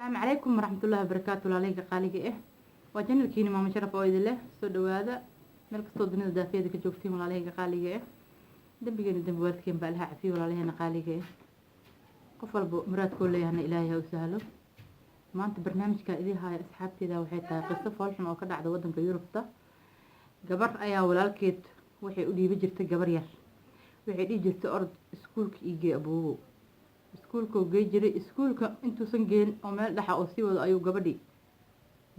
السلام عليكم ورحمة الله وبركاته. لاليك قاليك وجن الكيني ماما شرف أويد له سود هذا ملك صوت من الدافية ذيك جوفتين ولا عليك قاليك دبيجين دب واركين بالها عفي ولا علينا قاليك قفل مراد كل هنا إلهي وسهله ما أنت برنامج كإذا هاي أصحابتي ذا وحيتها قصة فالحين أو كذا عدا ودن كيوربتا جبر أيا ولا الكيت وحي أودي بجرت جبر ير وحي دي جرت أرض سكولك يجي أبوه iskuulka gey jiray iskuulka intuusan geen oo meel dhaxa oo sii wada ayuu gabadhii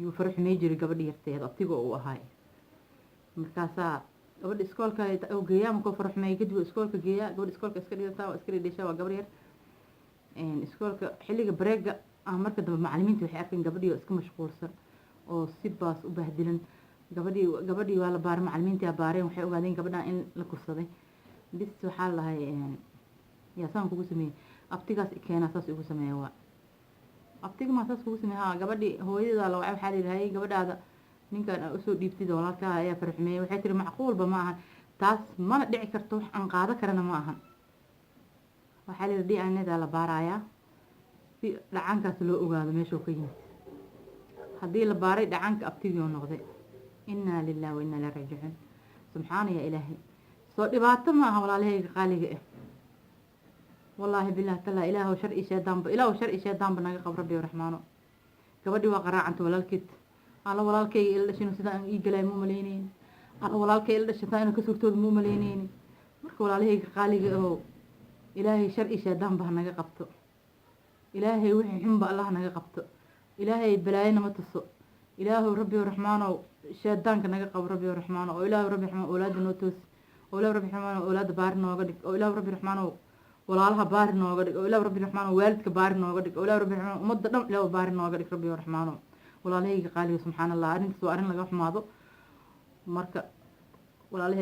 yuu farxinay jiray gabadhii yarteed abtiga uu ahaay markaasaa gabadhii iskoolka oo geeyaa markuu farxinay kadib iskoolka geeyaa gabadhii iskoolka iska dhigtaa waa iska dhigaysaa waa gabar yar iskoolka xilliga breega marka dambe macallimiintu waxay arkeen gabadhii oo iska mashquulsan oo si baas u bahdilan gabadhii waa la baaray macallimiintii baareen waxay ogaadeen gabadhan in la kursaday bis waxaa la lahay yaa saan kugu sameeyay abtigaas keena saas ugu sameeyay waa abtiga ma saas ugu sameeyay gabadhii hooyada la waxay leedahay gabadhaada ninkan u soo dhiibtay walaalka ayaa farximay waxay tiri macquulba ma aha taas mana dhici karto wax aan qaado karana ma aha waxa leedahay anada la baaraya si dhacankaas loo ogaado meesha uu ka yimid hadii la baaray dhacanka abtiga oo noqday inna lillahi wa inna ilaihi raaji'un subhana ya ilaahi soo dhibaato ma aha walaalahayga qaaliga والله بالله تلا إله وشرع شيطان إله وشرع شيطان بناقة قبر ربي ورحمانه قبدي وقرا عنت ولا الكت على ولا الكي إلا شنو سدا يجلي مو ملينين على ولا الكي إلا شيطان كسرتود مو ملينين مرك ولا عليه قالي هو إلهي شرع شيطان بناقة قبته إلهي وحي حنب الله ناقة قبته إلهي بلاينا ما تصو إله ربي ورحمانه شيطان كناقة قبر ربي ورحمانه وإله ربي رحمانه أولاد نوتوس وإله ربي رحمانه أولاد بارنا وقدك وإله ربي رحمانه walaalaha baari nooga dhig oo ilaahay rabbi raxmaan waalidka baari nooga dhig oo ilaahay rabbi raxmaan umada dhan ilaahay baari nooga dhig rabbi raxmaan walaalahayga qaaliga subxaanallah arintaas waa arin laga xumaado marka walaalahayga